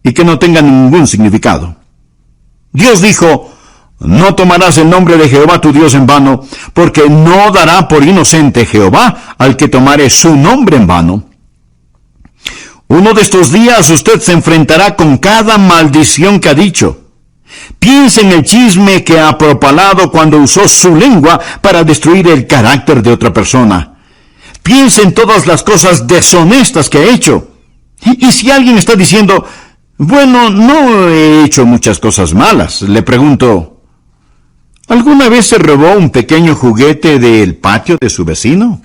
y que no tengan ningún significado. Dios dijo: no tomarás el nombre de Jehová tu Dios en vano, porque no dará por inocente Jehová al que tomare su nombre en vano. Uno de estos días usted se enfrentará con cada maldición que ha dicho. Piense en el chisme que ha propalado cuando usó su lengua para destruir el carácter de otra persona. Piense en todas las cosas deshonestas que ha hecho. Y si alguien está diciendo: bueno, no he hecho muchas cosas malas, le pregunto: ¿alguna vez se robó un pequeño juguete del patio de su vecino?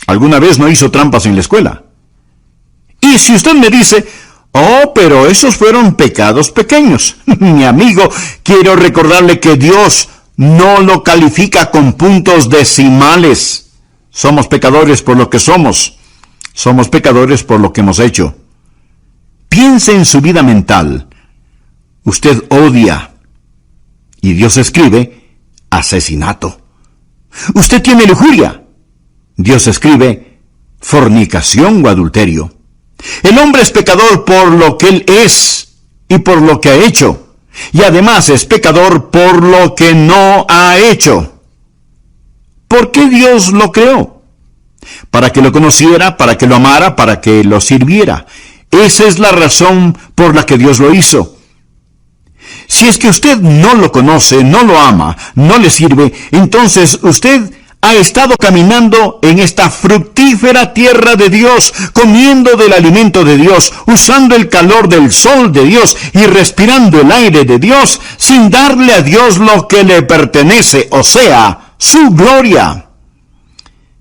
¿Alguna vez no hizo trampas en la escuela? Y si usted me dice: oh, pero esos fueron pecados pequeños, mi amigo, quiero recordarle que Dios no lo califica con puntos decimales. Somos pecadores por lo que somos. Somos pecadores por lo que hemos hecho. Piense en su vida mental. Usted odia. Y Dios escribe: asesinato. Usted tiene lujuria. Dios escribe: fornicación o adulterio. El hombre es pecador por lo que él es y por lo que ha hecho. Y además es pecador por lo que no ha hecho. ¿Por qué Dios lo creó? Para que lo conociera, para que lo amara, para que lo sirviera. Esa es la razón por la que Dios lo hizo. Si es que usted no lo conoce, no lo ama, no le sirve, entonces usted ha estado caminando en esta fructífera tierra de Dios, comiendo del alimento de Dios, usando el calor del sol de Dios y respirando el aire de Dios, sin darle a Dios lo que le pertenece, o sea, su gloria.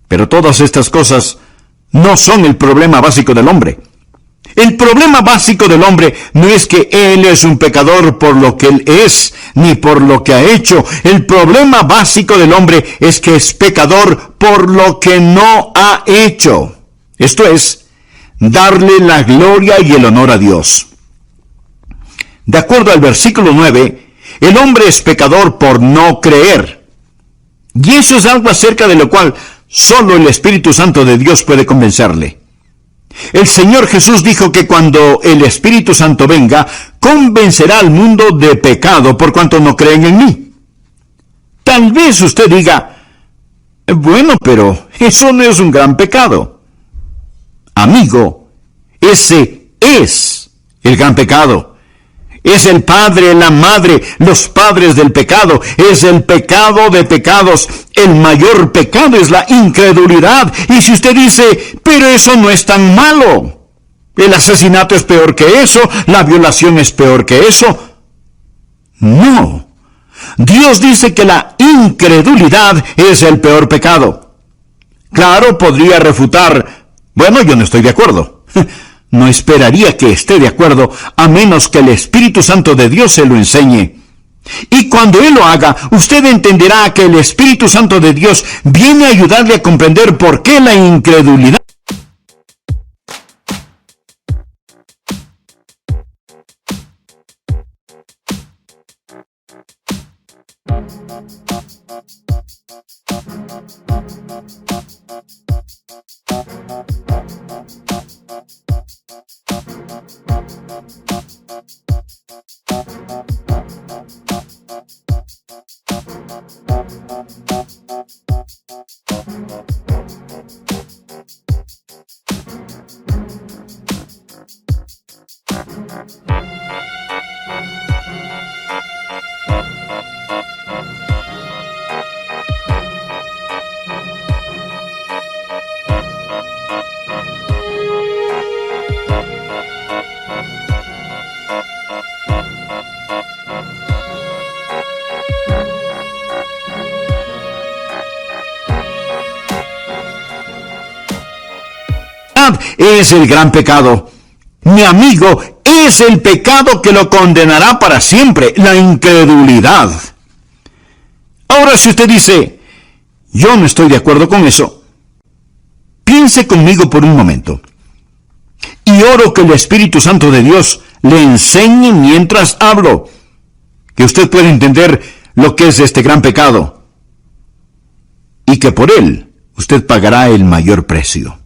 Pero todas estas cosas no son el problema básico del hombre. El problema básico del hombre no es que él es un pecador por lo que él es, ni por lo que ha hecho. El problema básico del hombre es que es pecador por lo que no ha hecho. Esto es, darle la gloria y el honor a Dios. De acuerdo al versículo 9, el hombre es pecador por no creer. Y eso es algo acerca de lo cual solo el Espíritu Santo de Dios puede convencerle. El Señor Jesús dijo que cuando el Espíritu Santo venga, convencerá al mundo de pecado por cuanto no creen en mí. Tal vez usted diga: bueno, pero eso no es un gran pecado. Amigo, ese es el gran pecado. Es el padre, la madre, los padres del pecado. Es el pecado de pecados. El mayor pecado es la incredulidad. Y si usted dice: pero eso no es tan malo, el asesinato es peor que eso, la violación es peor que eso. No. Dios dice que la incredulidad es el peor pecado. Claro, podría refutar: bueno, yo no estoy de acuerdo. No esperaría que esté de acuerdo, a menos que el Espíritu Santo de Dios se lo enseñe. Y cuando Él lo haga, usted entenderá que el Espíritu Santo de Dios viene a ayudarle a comprender por qué la incredulidad. Es el gran pecado. Mi amigo, es el pecado que lo condenará para siempre, la incredulidad. Ahora, si usted dice: yo no estoy de acuerdo con eso, piense conmigo por un momento. Y oro que el Espíritu Santo de Dios le enseñe mientras hablo, que usted pueda entender lo que es este gran pecado, y que por él usted pagará el mayor precio.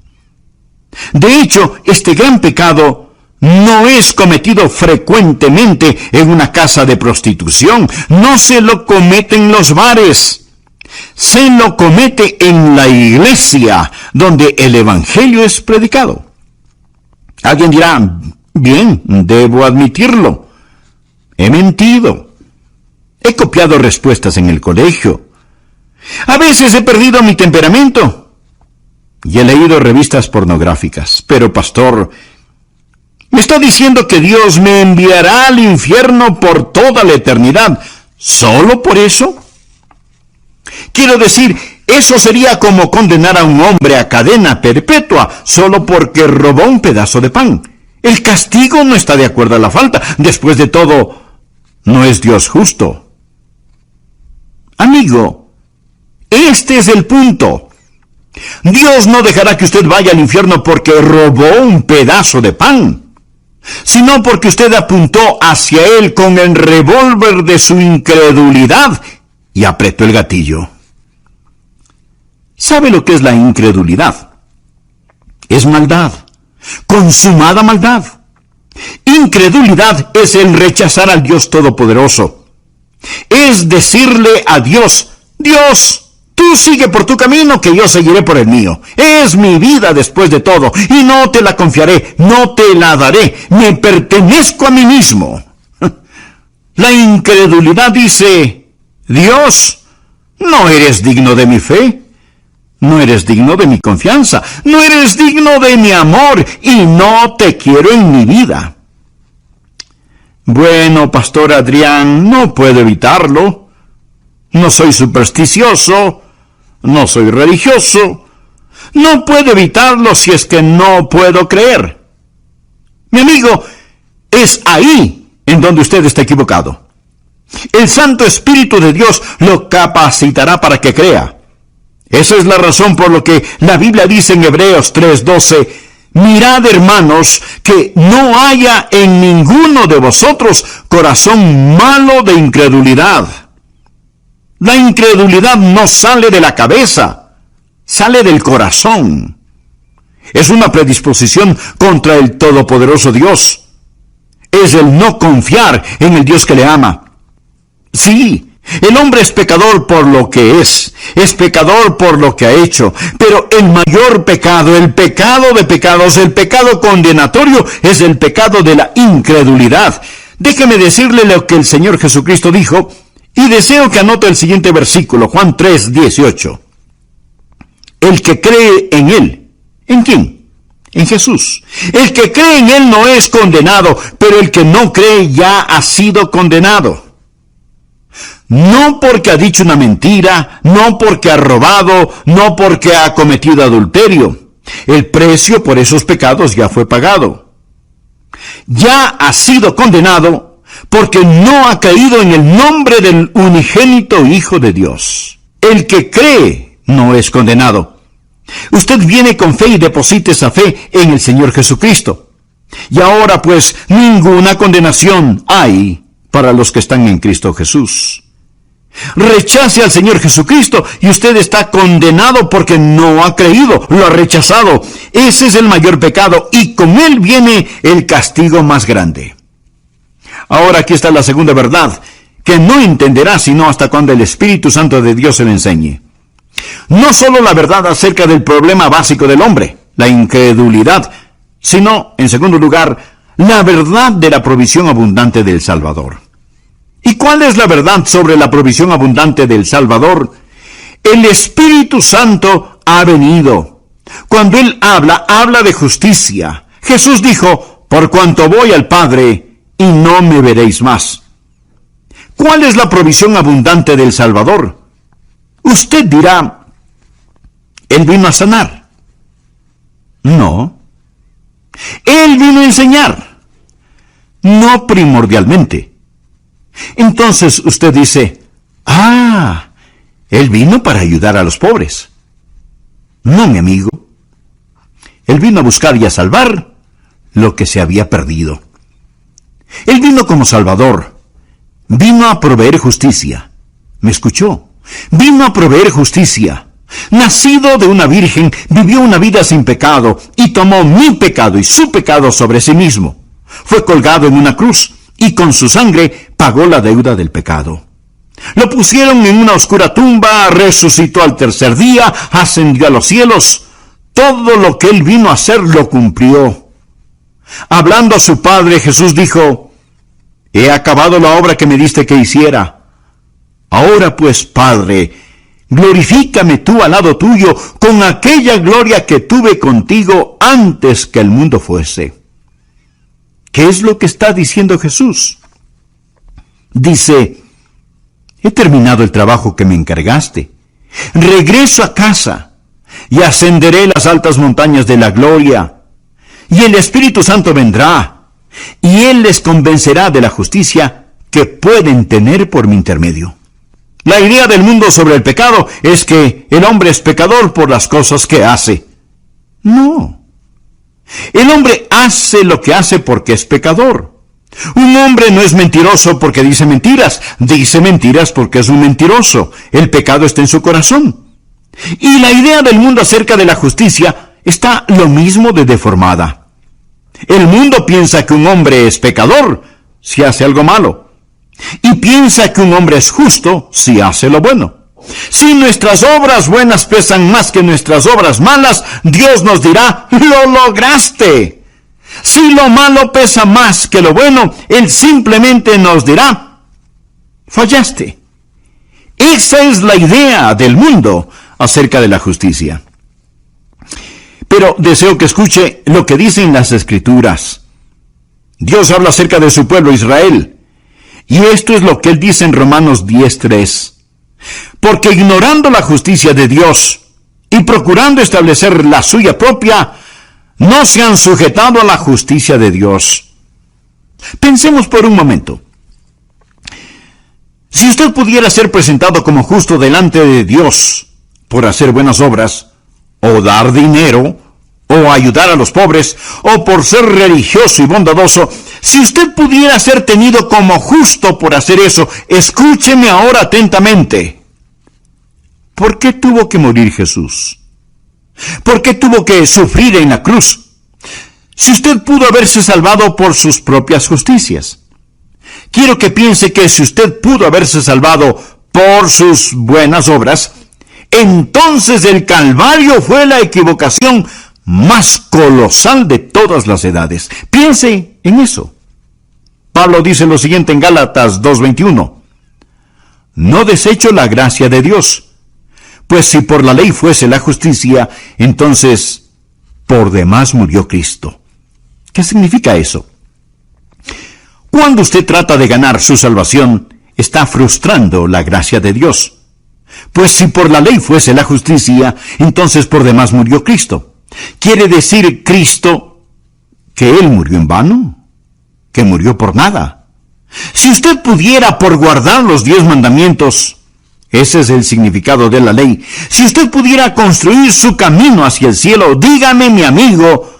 De hecho, este gran pecado no es cometido frecuentemente en una casa de prostitución, no se lo comete en los bares, se lo comete en la iglesia, donde el evangelio es predicado. Alguien dirá, bien, debo admitirlo, he mentido, he copiado respuestas en el colegio, a veces he perdido mi temperamento y he leído revistas pornográficas. Pero, pastor, ¿me está diciendo que Dios me enviará al infierno por toda la eternidad solo por eso? Quiero decir, eso sería como condenar a un hombre a cadena perpetua solo porque robó un pedazo de pan. El castigo no está de acuerdo a la falta. Después de todo, no es Dios justo. Amigo, este es el punto. Dios no dejará que usted vaya al infierno porque robó un pedazo de pan, sino porque usted apuntó hacia él con el revólver de su incredulidad y apretó el gatillo. ¿Sabe lo que es la incredulidad? Es maldad, consumada maldad. Incredulidad es el rechazar al Dios Todopoderoso. Es decirle a Dios, Dios, tú sigue por tu camino, que yo seguiré por el mío. Es mi vida después de todo, y no te la confiaré, no te la daré. Me pertenezco a mí mismo. La incredulidad dice, Dios, no eres digno de mi fe, no eres digno de mi confianza, no eres digno de mi amor, y no te quiero en mi vida. Bueno, Pastor Adrián, no puedo evitarlo. No soy supersticioso, no soy religioso, no puedo evitarlo si es que no puedo creer. Mi amigo, es ahí en donde usted está equivocado. El Santo Espíritu de Dios lo capacitará para que crea. Esa es la razón por lo que la Biblia dice en Hebreos 3:12, mirad, hermanos, que no haya en ninguno de vosotros corazón malo de incredulidad. La incredulidad no sale de la cabeza, sale del corazón. Es una predisposición contra el Todopoderoso Dios. Es el no confiar en el Dios que le ama. Sí, el hombre es pecador por lo que es pecador por lo que ha hecho, pero el mayor pecado, el pecado de pecados, el pecado condenatorio, es el pecado de la incredulidad. Déjeme decirle lo que el Señor Jesucristo dijo, y deseo que anote el siguiente versículo, Juan 3:18. El que cree en Él, ¿en quién? En Jesús. El que cree en Él no es condenado, pero el que no cree ya ha sido condenado. No porque ha dicho una mentira, no porque ha robado, no porque ha cometido adulterio. El precio por esos pecados ya fue pagado. Ya ha sido condenado porque no ha creído en el nombre del unigénito Hijo de Dios. El que cree no es condenado. Usted viene con fe y deposita esa fe en el Señor Jesucristo. Y ahora pues ninguna condenación hay para los que están en Cristo Jesús. Rechace al Señor Jesucristo y usted está condenado porque no ha creído, lo ha rechazado. Ese es el mayor pecado y con él viene el castigo más grande. Ahora aquí está la segunda verdad, que no entenderá sino hasta cuando el Espíritu Santo de Dios se le enseñe. No solo la verdad acerca del problema básico del hombre, la incredulidad, sino, en segundo lugar, la verdad de la provisión abundante del Salvador. ¿Y cuál es la verdad sobre la provisión abundante del Salvador? El Espíritu Santo ha venido. Cuando Él habla de justicia. Jesús dijo, por cuanto voy al Padre, y no me veréis más. ¿Cuál es la provisión abundante del Salvador? Usted dirá, Él vino a sanar. No. Él vino a enseñar. No primordialmente. Entonces usted dice, Él vino para ayudar a los pobres. No, mi amigo. Él vino a buscar y a salvar lo que se había perdido. Él vino como Salvador. Vino a proveer justicia. ¿Me escuchó? Vino a proveer justicia. Nacido de una virgen, vivió una vida sin pecado y tomó mi pecado y su pecado sobre sí mismo. Fue colgado en una cruz y con su sangre pagó la deuda del pecado. Lo pusieron en una oscura tumba, resucitó al tercer día, ascendió a los cielos. Todo lo que él vino a hacer lo cumplió. Hablando a su Padre, Jesús dijo: he acabado la obra que me diste que hiciera. Ahora pues, Padre, glorifícame tú al lado tuyo con aquella gloria que tuve contigo antes que el mundo fuese. ¿Qué es lo que está diciendo Jesús? Dice: he terminado el trabajo que me encargaste. Regreso a casa y ascenderé las altas montañas de la gloria. Y el Espíritu Santo vendrá, y Él les convencerá de la justicia que pueden tener por mi intermedio. La idea del mundo sobre el pecado es que el hombre es pecador por las cosas que hace. No. El hombre hace lo que hace porque es pecador. Un hombre no es mentiroso porque dice mentiras porque es un mentiroso. El pecado está en su corazón. Y la idea del mundo acerca de la justicia está lo mismo de deformada. El mundo piensa que un hombre es pecador si hace algo malo, y piensa que un hombre es justo si hace lo bueno. Si nuestras obras buenas pesan más que nuestras obras malas, Dios nos dirá: ¡lo lograste! Si lo malo pesa más que lo bueno, Él simplemente nos dirá: fallaste. Esa es la idea del mundo acerca de la justicia. Pero deseo que escuche lo que dicen las Escrituras. Dios habla acerca de su pueblo Israel, y esto es lo que Él dice en Romanos 10:3. Porque ignorando la justicia de Dios y procurando establecer la suya propia, no se han sujetado a la justicia de Dios. Pensemos por un momento. Si usted pudiera ser presentado como justo delante de Dios por hacer buenas obras, o dar dinero, o ayudar a los pobres, o por ser religioso y bondadoso, si usted pudiera ser tenido como justo por hacer eso, escúcheme ahora atentamente. ¿Por qué tuvo que morir Jesús? ¿Por qué tuvo que sufrir en la cruz? Si usted pudo haberse salvado por sus propias justicias. Quiero que piense que si usted pudo haberse salvado por sus buenas obras, entonces el Calvario fue la equivocación más colosal de todas las edades. Piense en eso. Pablo dice lo siguiente en Gálatas 2:21. No desecho la gracia de Dios, pues si por la ley fuese la justicia, entonces por demás murió Cristo. ¿Qué significa eso? Cuando usted trata de ganar su salvación, está frustrando la gracia de Dios. Pues si por la ley fuese la justicia, entonces por demás murió Cristo. ¿Quiere decir Cristo que Él murió en vano? ¿Que murió por nada? Si usted pudiera por guardar los 10 mandamientos, ese es el significado de la ley, si usted pudiera construir su camino hacia el cielo, dígame, mi amigo,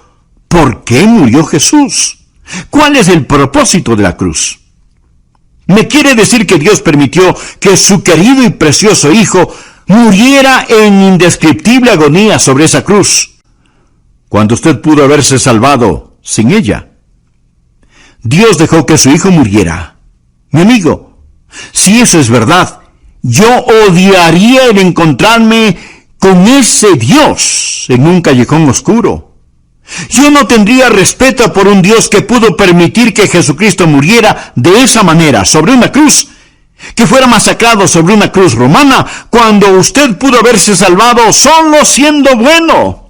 ¿por qué murió Jesús? ¿Cuál es el propósito de la cruz? ¿Me quiere decir que Dios permitió que su querido y precioso Hijo muriera en indescriptible agonía sobre esa cruz, cuando usted pudo haberse salvado sin ella? Dios dejó que su Hijo muriera. Mi amigo, si eso es verdad, yo odiaría el encontrarme con ese Dios en un callejón oscuro. Yo no tendría respeto por un Dios que pudo permitir que Jesucristo muriera de esa manera, sobre una cruz, que fuera masacrado sobre una cruz romana, cuando usted pudo haberse salvado solo siendo bueno.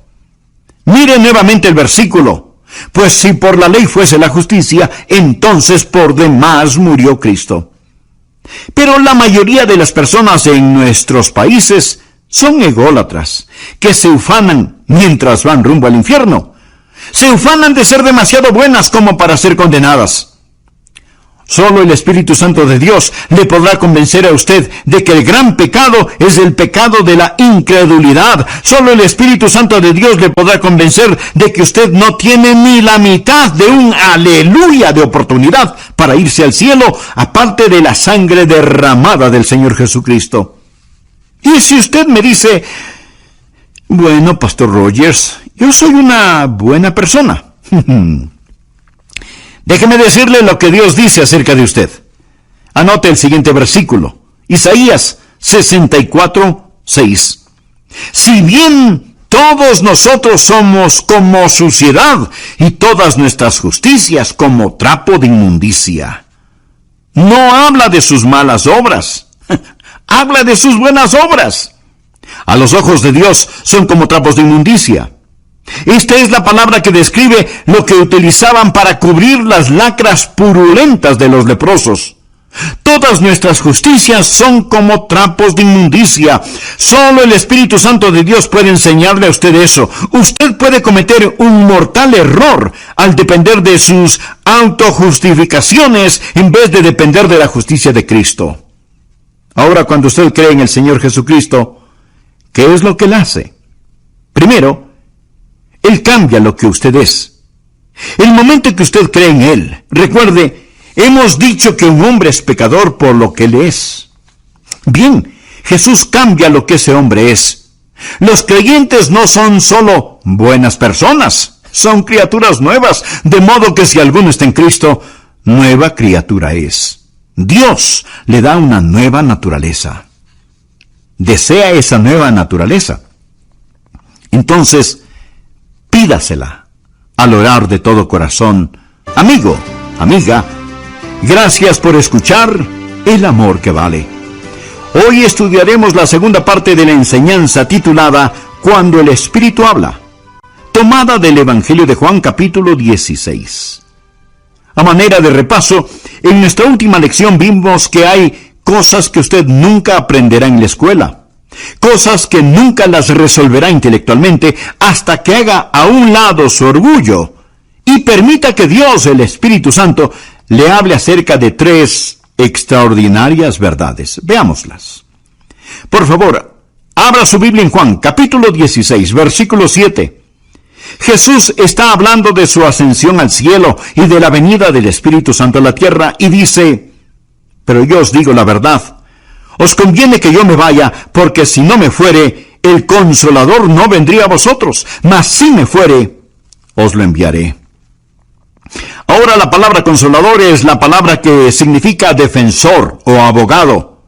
Mire nuevamente el versículo. Pues si por la ley fuese la justicia, entonces por demás murió Cristo. Pero la mayoría de las personas en nuestros países son ególatras, que se ufanan mientras van rumbo al infierno. Se ufanan de ser demasiado buenas como para ser condenadas. Solo el Espíritu Santo de Dios le podrá convencer a usted de que el gran pecado es el pecado de la incredulidad. Solo el Espíritu Santo de Dios le podrá convencer de que usted no tiene ni la mitad de un aleluya de oportunidad para irse al cielo, aparte de la sangre derramada del Señor Jesucristo. Y si usted me dice: bueno, Pastor Rogers, yo soy una buena persona. Déjeme decirle lo que Dios dice acerca de usted. Anote el siguiente versículo. Isaías 64:6. Si bien todos nosotros somos como suciedad y todas nuestras justicias como trapo de inmundicia. No habla de sus malas obras, habla de sus buenas obras. A los ojos de Dios son como trapos de inmundicia. Esta es la palabra que describe lo que utilizaban para cubrir las lacras purulentas de los leprosos. Todas nuestras justicias son como trapos de inmundicia. Solo el Espíritu Santo de Dios puede enseñarle a usted eso. Usted puede cometer un mortal error al depender de sus autojustificaciones en vez de depender de la justicia de Cristo. Ahora, cuando usted cree en el Señor Jesucristo, ¿qué es lo que Él hace? Primero, Él cambia lo que usted es. El momento que usted cree en Él, recuerde, hemos dicho que un hombre es pecador por lo que él es. Bien, Jesús cambia lo que ese hombre es. Los creyentes no son solo buenas personas, son criaturas nuevas, de modo que si alguno está en Cristo, nueva criatura es. Dios le da una nueva naturaleza. ¿Desea esa nueva naturaleza? Entonces, pídasela al orar de todo corazón. Amigo, amiga, gracias por escuchar El Amor que Vale. Hoy estudiaremos la segunda parte de la enseñanza titulada Cuando el Espíritu habla, tomada del Evangelio de Juan capítulo 16. A manera de repaso, en nuestra última lección vimos que hay cosas que usted nunca aprenderá en la escuela, cosas que nunca las resolverá intelectualmente hasta que haga a un lado su orgullo y permita que Dios, el Espíritu Santo, le hable acerca de 3 extraordinarias verdades. Veámoslas. Por favor, abra su Biblia en Juan, capítulo 16, versículo 7. Jesús está hablando de su ascensión al cielo y de la venida del Espíritu Santo a la tierra y dice, pero yo os digo la verdad, os conviene que yo me vaya, porque si no me fuere, el Consolador no vendría a vosotros, mas si me fuere, os lo enviaré. Ahora la palabra consolador es la palabra que significa defensor o abogado.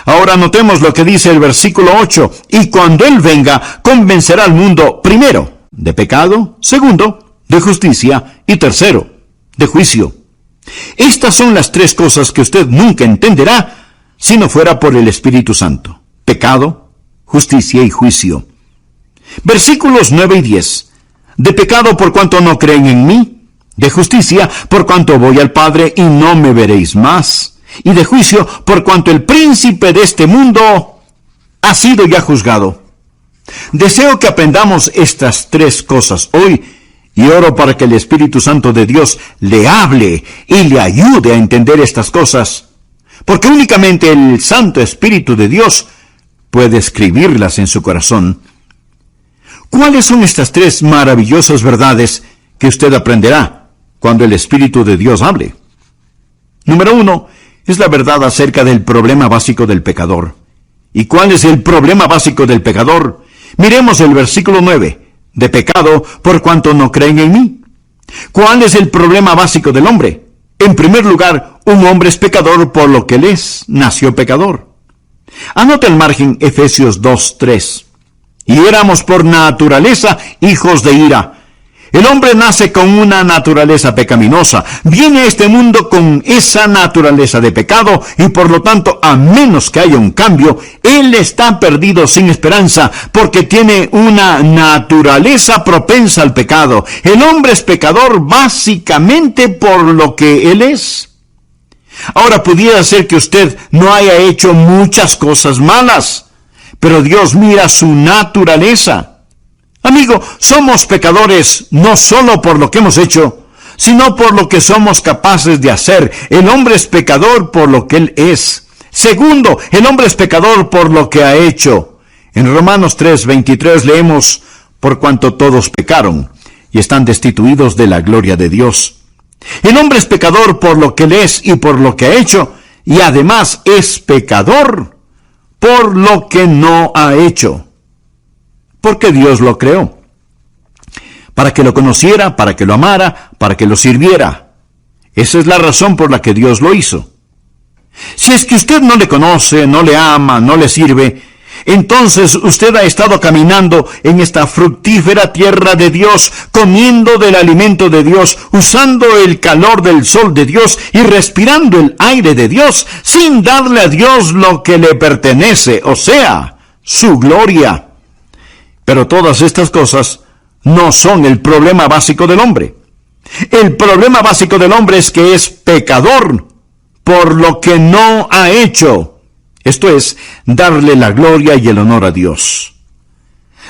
Ahora notemos lo que dice el versículo 8. Y cuando Él venga, convencerá al mundo, primero, de pecado, segundo, de justicia y tercero, de juicio. Estas son las 3 cosas que usted nunca entenderá si no fuera por el Espíritu Santo. Pecado, justicia y juicio. Versículos 9 y 10. De pecado por cuanto no creen en mí. De justicia, por cuanto voy al Padre y no me veréis más. Y de juicio, por cuanto el príncipe de este mundo ha sido ya juzgado. Deseo que aprendamos estas 3 cosas hoy y oro para que el Espíritu Santo de Dios le hable y le ayude a entender estas cosas, porque únicamente el Santo Espíritu de Dios puede escribirlas en su corazón. ¿Cuáles son estas 3 maravillosas verdades que usted aprenderá cuando el Espíritu de Dios hable? Número 1, es la verdad acerca del problema básico del pecador. ¿Y cuál es el problema básico del pecador? Miremos el versículo 9. De pecado por cuanto no creen en mí. ¿Cuál es el problema básico del hombre? En primer lugar, un hombre es pecador por lo que él es, nació pecador. Anota al margen Efesios 2:3. Y éramos por naturaleza hijos de ira. El hombre nace con una naturaleza pecaminosa, viene a este mundo con esa naturaleza de pecado y por lo tanto, a menos que haya un cambio, él está perdido sin esperanza porque tiene una naturaleza propensa al pecado. El hombre es pecador básicamente por lo que él es. Ahora pudiera ser que usted no haya hecho muchas cosas malas, pero Dios mira su naturaleza. Amigo, somos pecadores no solo por lo que hemos hecho, sino por lo que somos capaces de hacer. El hombre es pecador por lo que él es. Segundo, el hombre es pecador por lo que ha hecho. En Romanos 3:23 leemos, por cuanto todos pecaron y están destituidos de la gloria de Dios. El hombre es pecador por lo que él es y por lo que ha hecho, y además es pecador por lo que no ha hecho. Porque Dios lo creó, para que lo conociera, para que lo amara, para que lo sirviera. Esa es la razón por la que Dios lo hizo. Si es que usted no le conoce, no le ama, no le sirve, entonces usted ha estado caminando en esta fructífera tierra de Dios, comiendo del alimento de Dios, usando el calor del sol de Dios y respirando el aire de Dios, sin darle a Dios lo que le pertenece, o sea, su gloria. Pero todas estas cosas no son el problema básico del hombre. El problema básico del hombre es que es pecador por lo que no ha hecho. Esto es, darle la gloria y el honor a Dios.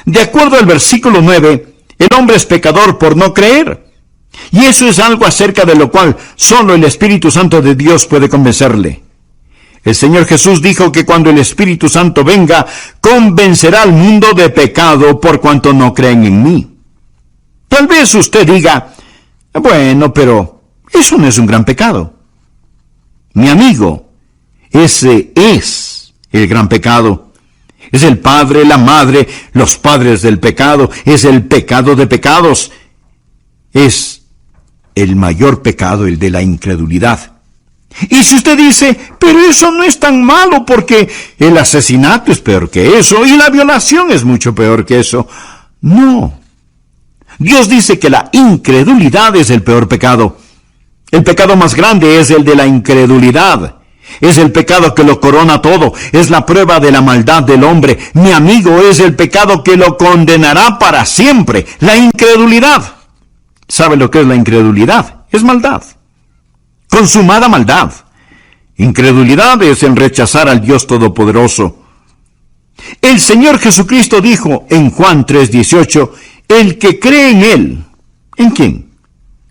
De acuerdo al versículo 9, el hombre es pecador por no creer. Y eso es algo acerca de lo cual solo el Espíritu Santo de Dios puede convencerle. El Señor Jesús dijo que cuando el Espíritu Santo venga, convencerá al mundo de pecado por cuanto no creen en mí. Tal vez usted diga, bueno, pero eso no es un gran pecado. Mi amigo, ese es el gran pecado. Es el padre, la madre, los padres del pecado. Es el pecado de pecados. Es el mayor pecado, el de la incredulidad. Y si usted dice, pero eso no es tan malo porque el asesinato es peor que eso y la violación es mucho peor que eso. No. Dios dice que la incredulidad es el peor pecado. El pecado más grande es el de la incredulidad. Es el pecado que lo corona todo. Es la prueba de la maldad del hombre. Mi amigo, es el pecado que lo condenará para siempre. La incredulidad. ¿Sabe lo que es la incredulidad? Es maldad. Consumada maldad. Incredulidad es el rechazar al Dios Todopoderoso. El Señor Jesucristo dijo en Juan 3:18, el que cree en Él. ¿En quién?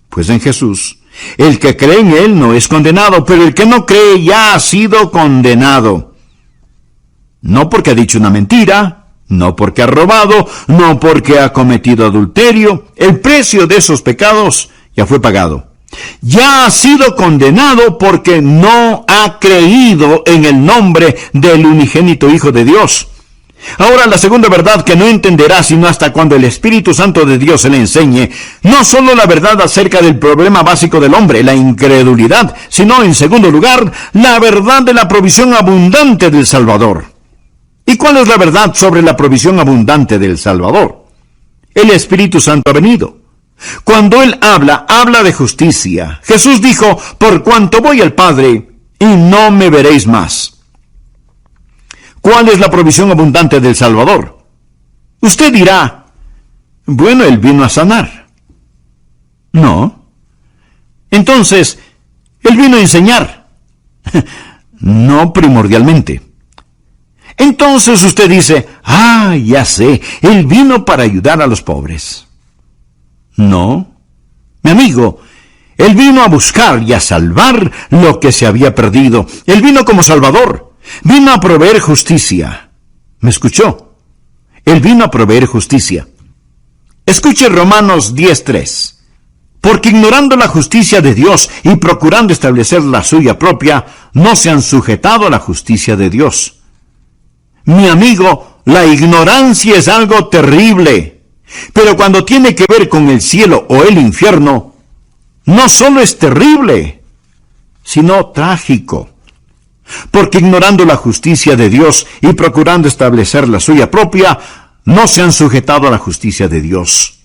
Pues en Jesús. El que cree en Él no es condenado, pero el que no cree ya ha sido condenado. No porque ha dicho una mentira, no porque ha robado, no porque ha cometido adulterio. El precio de esos pecados ya fue pagado. Ya ha sido condenado porque no ha creído en el nombre del unigénito Hijo de Dios. Ahora, la segunda verdad que no entenderá sino hasta cuando el Espíritu Santo de Dios se le enseñe, no solo la verdad acerca del problema básico del hombre, la incredulidad, sino, en segundo lugar, la verdad de la provisión abundante del Salvador. ¿Y cuál es la verdad sobre la provisión abundante del Salvador? El Espíritu Santo ha venido. Cuando Él habla de justicia. Jesús dijo, por cuanto voy al Padre, y no me veréis más. ¿Cuál es la provisión abundante del Salvador? Usted dirá, bueno, Él vino a sanar. No. Entonces, Él vino a enseñar. No primordialmente. Entonces usted dice, ya sé, Él vino para ayudar a los pobres. No. Mi amigo, Él vino a buscar y a salvar lo que se había perdido. Él vino como Salvador. Vino a proveer justicia. ¿Me escuchó? Él vino a proveer justicia. Escuche Romanos 10:3. Porque ignorando la justicia de Dios y procurando establecer la suya propia, no se han sujetado a la justicia de Dios. Mi amigo, la ignorancia es algo terrible. Pero cuando tiene que ver con el cielo o el infierno, no solo es terrible, sino trágico. Porque ignorando la justicia de Dios y procurando establecer la suya propia, no se han sujetado a la justicia de Dios.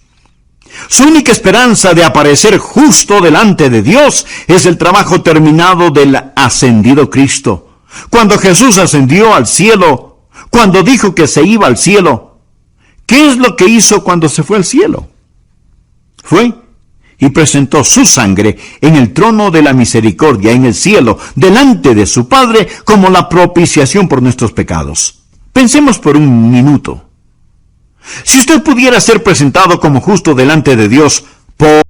Su única esperanza de aparecer justo delante de Dios es el trabajo terminado del ascendido Cristo. Cuando Jesús ascendió al cielo, cuando dijo que se iba al cielo, ¿qué es lo que hizo cuando se fue al cielo? Fue y presentó su sangre en el trono de la misericordia en el cielo, delante de su Padre, como la propiciación por nuestros pecados. Pensemos por un minuto. Si usted pudiera ser presentado como justo delante de Dios por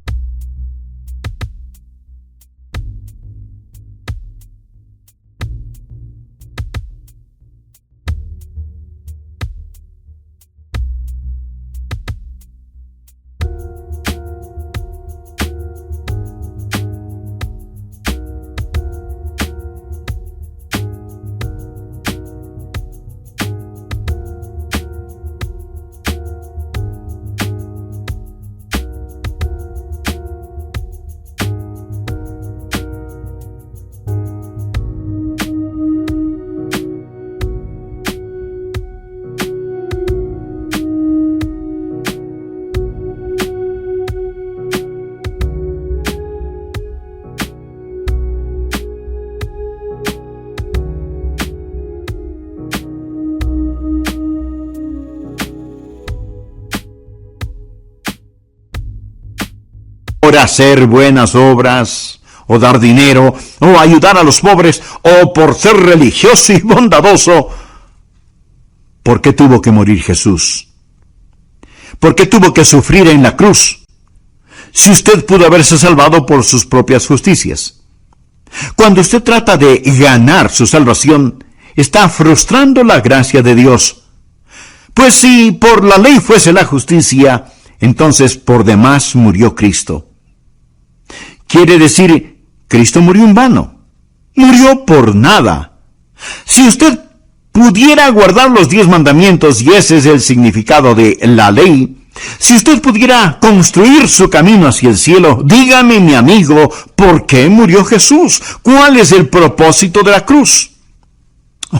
por hacer buenas obras, o dar dinero, o ayudar a los pobres, o por ser religioso y bondadoso. ¿Por qué tuvo que morir Jesús? ¿Por qué tuvo que sufrir en la cruz? Si usted pudo haberse salvado por sus propias justicias. Cuando usted trata de ganar su salvación, está frustrando la gracia de Dios. Pues si por la ley fuese la justicia, entonces por demás murió Cristo. Quiere decir, Cristo murió en vano. Murió por nada. Si usted pudiera guardar los 10 mandamientos, y ese es el significado de la ley, si usted pudiera construir su camino hacia el cielo, dígame, mi amigo, ¿por qué murió Jesús? ¿Cuál es el propósito de la cruz?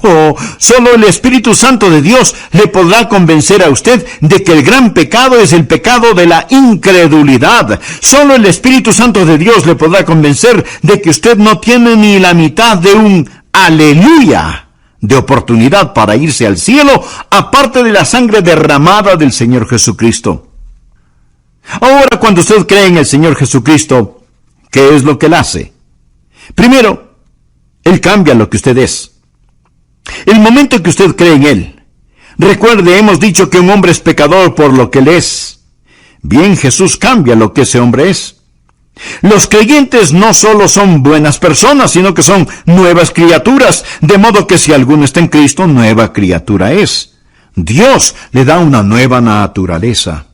Oh, solo el Espíritu Santo de Dios le podrá convencer a usted de que el gran pecado es el pecado de la incredulidad. Solo el Espíritu Santo de Dios le podrá convencer de que usted no tiene ni la mitad de un aleluya de oportunidad para irse al cielo, aparte de la sangre derramada del Señor Jesucristo. Ahora, cuando usted cree en el Señor Jesucristo, ¿qué es lo que Él hace? Primero, Él cambia lo que usted es. El momento en que usted cree en Él, recuerde, hemos dicho que un hombre es pecador por lo que Él es. Bien, Jesús cambia lo que ese hombre es. Los creyentes no solo son buenas personas, sino que son nuevas criaturas, de modo que si alguno está en Cristo, nueva criatura es. Dios le da una nueva naturaleza.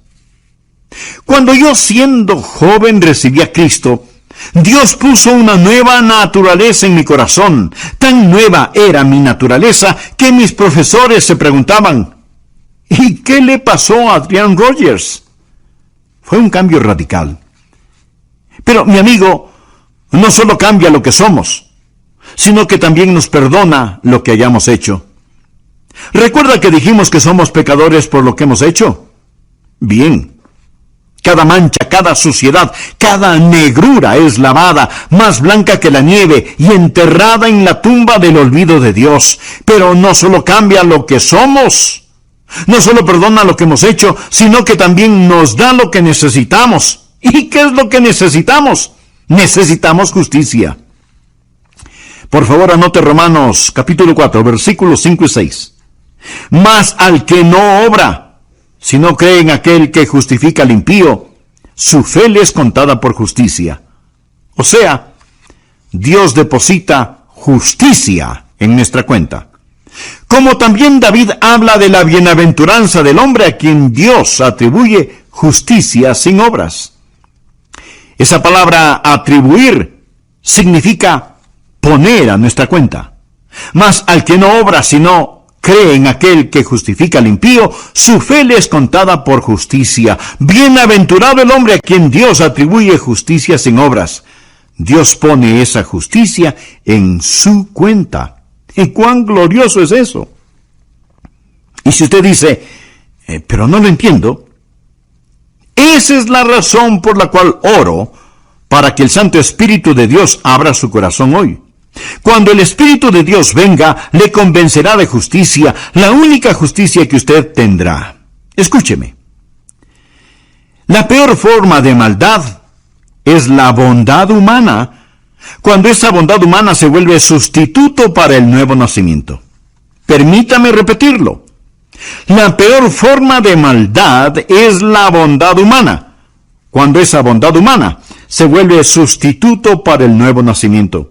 Cuando yo, siendo joven, recibí a Cristo, Dios puso una nueva naturaleza en mi corazón. Tan nueva era mi naturaleza que mis profesores se preguntaban, ¿y qué le pasó a Adrian Rogers? Fue un cambio radical. Pero, mi amigo, no solo cambia lo que somos, sino que también nos perdona lo que hayamos hecho. ¿Recuerda que dijimos que somos pecadores por lo que hemos hecho? Bien. Cada mancha, cada suciedad, cada negrura es lavada, más blanca que la nieve, y enterrada en la tumba del olvido de Dios. Pero no solo cambia lo que somos, no solo perdona lo que hemos hecho, sino que también nos da lo que necesitamos. ¿Y qué es lo que necesitamos? Necesitamos justicia. Por favor, anote Romanos capítulo 4, versículos 5 y 6. Mas al que no obra, si no cree en aquel que justifica al impío, su fe le es contada por justicia. O sea, Dios deposita justicia en nuestra cuenta. Como también David habla de la bienaventuranza del hombre a quien Dios atribuye justicia sin obras. Esa palabra atribuir significa poner a nuestra cuenta. Mas al que no obra, sino cree en aquel que justifica al impío, su fe le es contada por justicia. Bienaventurado el hombre a quien Dios atribuye justicia sin obras. Dios pone esa justicia en su cuenta. ¿Y cuán glorioso es eso? Y si usted dice, pero no lo entiendo, esa es la razón por la cual oro, para que el Santo Espíritu de Dios abra su corazón hoy. Cuando el Espíritu de Dios venga, le convencerá de justicia, la única justicia que usted tendrá. Escúcheme. La peor forma de maldad es la bondad humana, cuando esa bondad humana se vuelve sustituto para el nuevo nacimiento. Permítame repetirlo. La peor forma de maldad es la bondad humana, cuando esa bondad humana se vuelve sustituto para el nuevo nacimiento.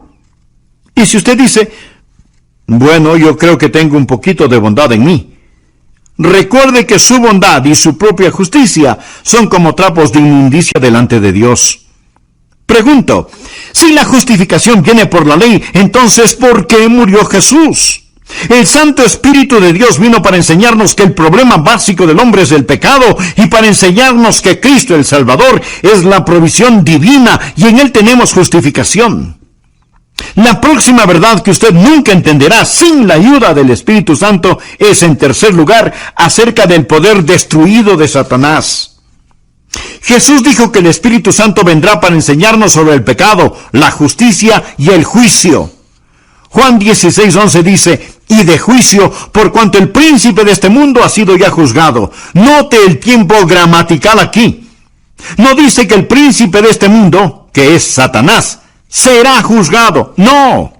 Y si usted dice, bueno, yo creo que tengo un poquito de bondad en mí, recuerde que su bondad y su propia justicia son como trapos de inmundicia delante de Dios. Pregunto, si la justificación viene por la ley, entonces ¿por qué murió Jesús? El Santo Espíritu de Dios vino para enseñarnos que el problema básico del hombre es el pecado, y para enseñarnos que Cristo el Salvador es la provisión divina, y en Él tenemos justificación. La próxima verdad que usted nunca entenderá sin la ayuda del Espíritu Santo es, en tercer lugar, acerca del poder destruido de Satanás. Jesús dijo que el Espíritu Santo vendrá para enseñarnos sobre el pecado, la justicia y el juicio. Juan 16:11 dice, y de juicio, por cuanto el príncipe de este mundo ha sido ya juzgado. Note el tiempo gramatical aquí. No dice que el príncipe de este mundo, que es Satanás, será juzgado. No,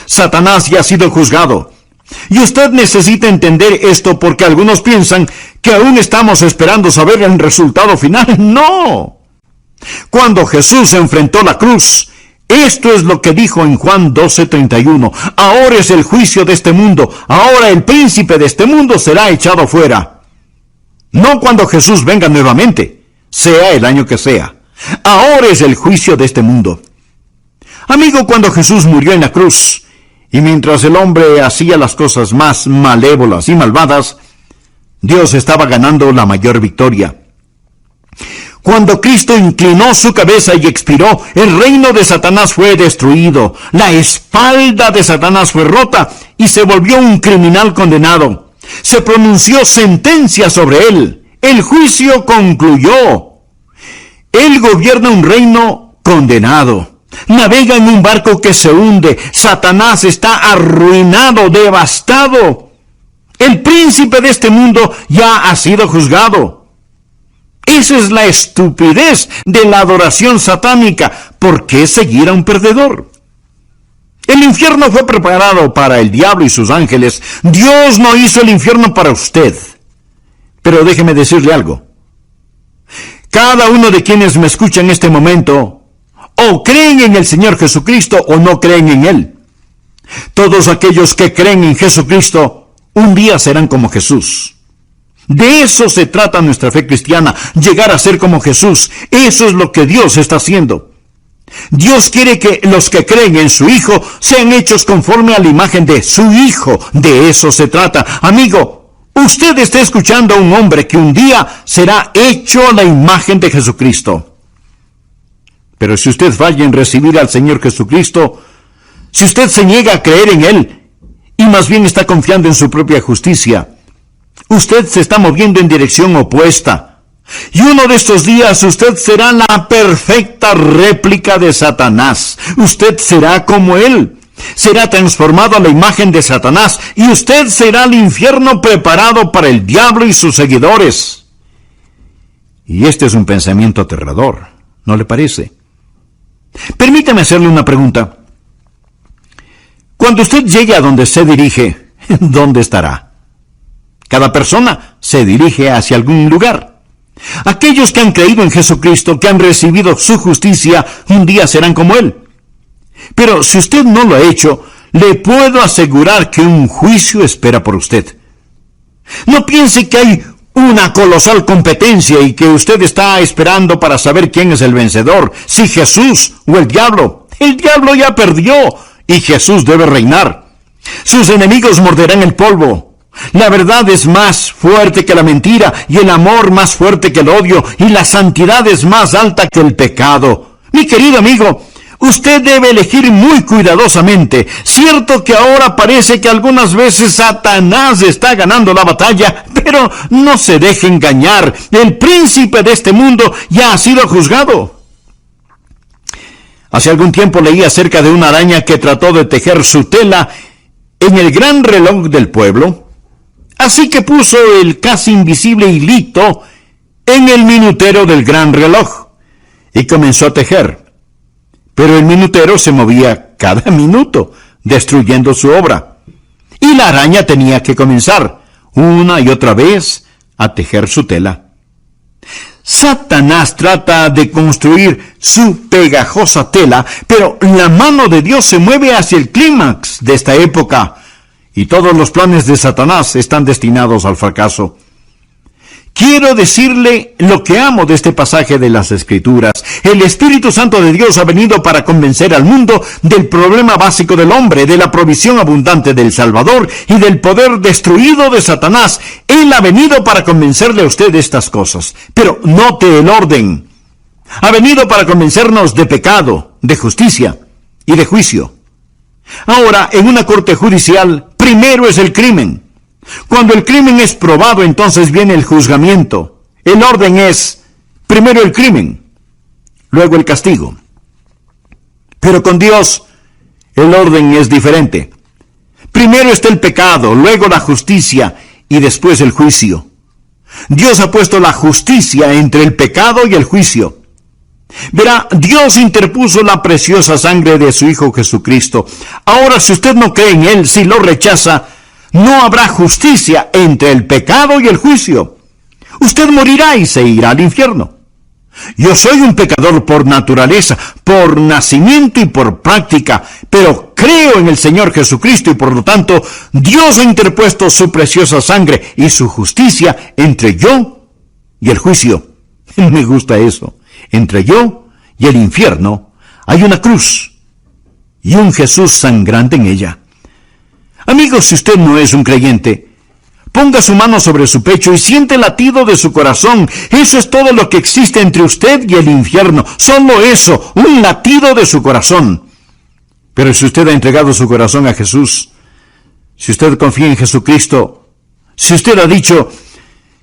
Satanás ya ha sido juzgado. Y usted necesita entender esto porque algunos piensan que aún estamos esperando saber el resultado final. No. Cuando Jesús enfrentó la cruz, esto es lo que dijo en Juan 12:31. Ahora es el juicio de este mundo. Ahora el príncipe de este mundo será echado fuera. No cuando Jesús venga nuevamente, sea el año que sea. Ahora es el juicio de este mundo. Amigo, cuando Jesús murió en la cruz, y mientras el hombre hacía las cosas más malévolas y malvadas, Dios estaba ganando la mayor victoria. Cuando Cristo inclinó su cabeza y expiró, el reino de Satanás fue destruido, la espalda de Satanás fue rota y se volvió un criminal condenado. Se pronunció sentencia sobre él. El juicio concluyó. Él gobierna un reino condenado. Navega en un barco que se hunde. Satanás está arruinado, devastado. El príncipe de este mundo ya ha sido juzgado. Esa es la estupidez de la adoración satánica. ¿Por qué seguir a un perdedor? El infierno fue preparado para el diablo y sus ángeles. Dios no hizo el infierno para usted. Pero déjeme decirle algo. Cada uno de quienes me escuchan en este momento, o creen en el Señor Jesucristo o no creen en Él. Todos aquellos que creen en Jesucristo, un día serán como Jesús. De eso se trata nuestra fe cristiana, llegar a ser como Jesús. Eso es lo que Dios está haciendo. Dios quiere que los que creen en su Hijo sean hechos conforme a la imagen de su Hijo. De eso se trata. Amigo, usted está escuchando a un hombre que un día será hecho a la imagen de Jesucristo. Pero si usted falla en recibir al Señor Jesucristo, si usted se niega a creer en Él, y más bien está confiando en su propia justicia, usted se está moviendo en dirección opuesta. Y uno de estos días usted será la perfecta réplica de Satanás. Usted será como él. Será transformado a la imagen de Satanás. Y usted será el infierno preparado para el diablo y sus seguidores. Y este es un pensamiento aterrador, ¿no le parece? Permítame hacerle una pregunta. Cuando usted llegue a donde se dirige, ¿dónde estará? Cada persona se dirige hacia algún lugar. Aquellos que han creído en Jesucristo, que han recibido su justicia, un día serán como Él. Pero si usted no lo ha hecho, le puedo asegurar que un juicio espera por usted. No piense que hay una colosal competencia y que usted está esperando para saber quién es el vencedor, si Jesús o el diablo. El diablo ya perdió y Jesús debe reinar. Sus enemigos morderán el polvo. La verdad es más fuerte que la mentira, y el amor más fuerte que el odio, y la santidad es más alta que el pecado. Mi querido amigo, usted debe elegir muy cuidadosamente. Cierto que ahora parece que algunas veces Satanás está ganando la batalla, pero no se deje engañar. El príncipe de este mundo ya ha sido juzgado. Hace algún tiempo leí acerca de una araña que trató de tejer su tela en el gran reloj del pueblo. Así que puso el casi invisible hilito en el minutero del gran reloj y comenzó a tejer. Pero el minutero se movía cada minuto, destruyendo su obra. Y la araña tenía que comenzar una y otra vez a tejer su tela. Satanás trata de construir su pegajosa tela, pero la mano de Dios se mueve hacia el clímax de esta época. Y todos los planes de Satanás están destinados al fracaso. Quiero decirle lo que amo de este pasaje de las Escrituras. El Espíritu Santo de Dios ha venido para convencer al mundo del problema básico del hombre, de la provisión abundante del Salvador y del poder destruido de Satanás. Él ha venido para convencerle a usted de estas cosas. Pero note el orden. Ha venido para convencernos de pecado, de justicia y de juicio. Ahora, en una corte judicial, primero es el crimen. Cuando el crimen es probado, entonces viene el juzgamiento. El orden es, primero el crimen, luego el castigo. Pero con Dios, el orden es diferente. Primero está el pecado, luego la justicia y después el juicio. Dios ha puesto la justicia entre el pecado y el juicio. Verá, Dios interpuso la preciosa sangre de su Hijo Jesucristo. Ahora, si usted no cree en Él, si lo rechaza, no habrá justicia entre el pecado y el juicio. Usted morirá y se irá al infierno. Yo soy un pecador por naturaleza, por nacimiento y por práctica, pero creo en el Señor Jesucristo y por lo tanto Dios ha interpuesto su preciosa sangre y su justicia entre yo y el juicio. Me gusta eso. Entre yo y el infierno hay una cruz y un Jesús sangrante en ella. Amigos, si usted no es un creyente, ponga su mano sobre su pecho y siente el latido de su corazón. Eso es todo lo que existe entre usted y el infierno. Solo eso, un latido de su corazón. Pero si usted ha entregado su corazón a Jesús, si usted confía en Jesucristo, si usted ha dicho,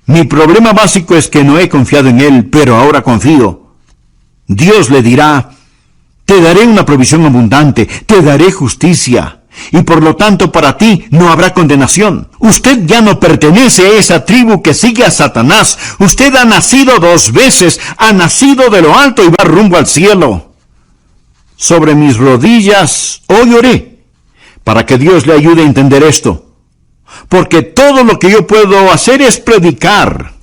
mi problema básico es que no he confiado en Él, pero ahora confío, Dios le dirá, te daré una provisión abundante, te daré justicia. Y por lo tanto para ti no habrá condenación. Usted ya no pertenece a esa tribu que sigue a Satanás. Usted ha nacido 2 veces, ha nacido de lo alto y va rumbo al cielo. Sobre mis rodillas hoy oré para que Dios le ayude a entender esto. Porque todo lo que yo puedo hacer es predicar.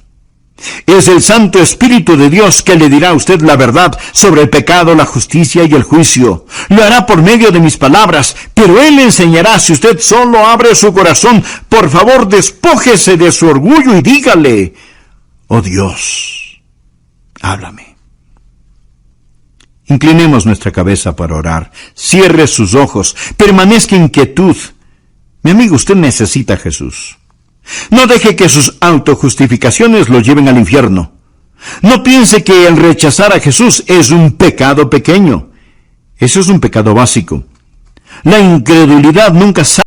Es el Santo Espíritu de Dios que le dirá a usted la verdad sobre el pecado, la justicia y el juicio. Lo hará por medio de mis palabras, pero Él le enseñará si usted solo abre su corazón. Por favor, despójese de su orgullo y dígale, oh Dios, háblame. Inclinemos nuestra cabeza para orar. Cierre sus ojos. Permanezca en quietud. Mi amigo, usted necesita a Jesús. No deje que sus autojustificaciones lo lleven al infierno. No piense que el rechazar a Jesús es un pecado pequeño. Eso es un pecado básico. La incredulidad nunca sabe